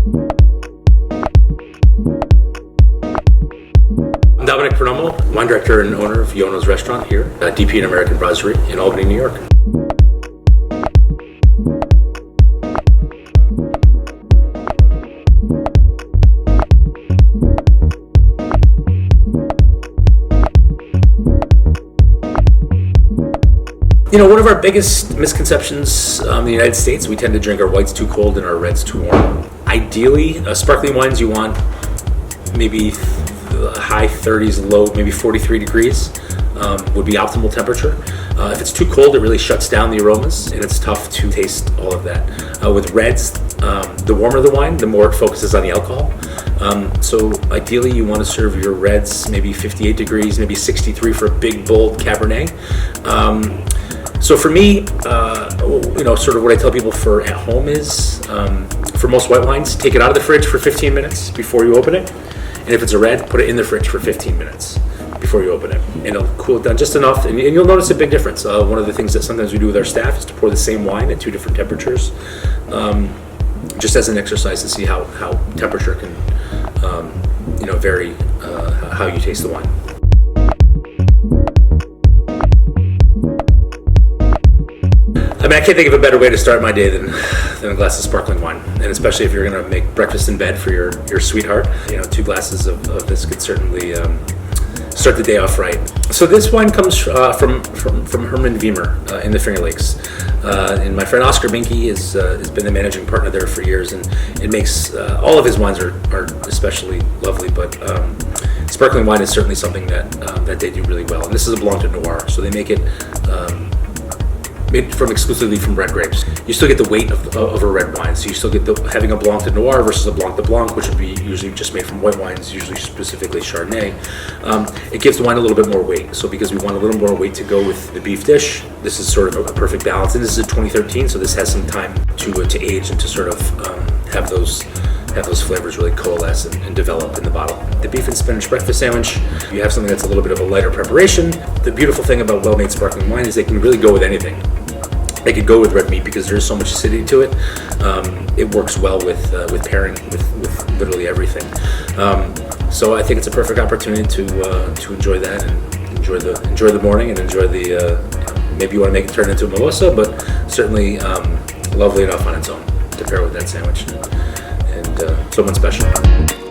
I'm Dominick Purnomo, wine director and owner of Yono's restaurant here at DP and American Brasserie in Albany, New York. You know, one of our biggest misconceptions in the United States, we tend to drink our whites too cold and our reds too warm. Ideally, sparkling wines you want maybe high 30s, low maybe 43 degrees would be optimal temperature. If it's too cold, it really shuts down the aromas and it's tough to taste all of that. With reds, the warmer the wine, the more it focuses on the alcohol. So ideally you want to serve your reds maybe 58 degrees, maybe 63 for a big, bold Cabernet. So for me, you know, sort of what I tell people for at home is, for most white wines, take it out of the fridge for 15 minutes before you open it. And if it's a red, put it in the fridge for 15 minutes before you open it. And it'll cool it down just enough, and you'll notice a big difference. One of the things that sometimes we do with our staff is to pour the same wine at two different temperatures, just as an exercise to see how temperature can, you know, vary how you taste the wine. I mean, I can't think of a better way to start my day than a glass of sparkling wine, and especially if you're going to make breakfast in bed for your sweetheart. You know, 2 glasses of this could certainly start the day off right. So this wine comes from Herman Wiemer in the Finger Lakes, and my friend Oscar Binky has been the managing partner there for years, and it makes all of his wines are especially lovely, but sparkling wine is certainly something that they do really well. And this is a Blanc de Noir, so they make it made exclusively from red grapes. You still get the weight of a red wine, so you still get having a Blanc de Noir versus a Blanc de Blanc, which would be usually just made from white wines, usually specifically Chardonnay. It gives the wine a little bit more weight. So because we want a little more weight to go with the beef dish, this is sort of a perfect balance. And this is a 2013, so this has some time to age and to sort of have those flavors really coalesce and develop in the bottle. The Beef and Spinach Breakfast Sandwich, you have something that's a little bit of a lighter preparation. The beautiful thing about well-made sparkling wine is they can really go with anything. They could go with red meat because there's so much acidity to it. It works well with pairing with literally everything. So I think it's a perfect opportunity to enjoy that and enjoy the morning and enjoy the maybe you want to make it turn into a mimosa, but certainly lovely enough on its own to pair with that sandwich and someone special.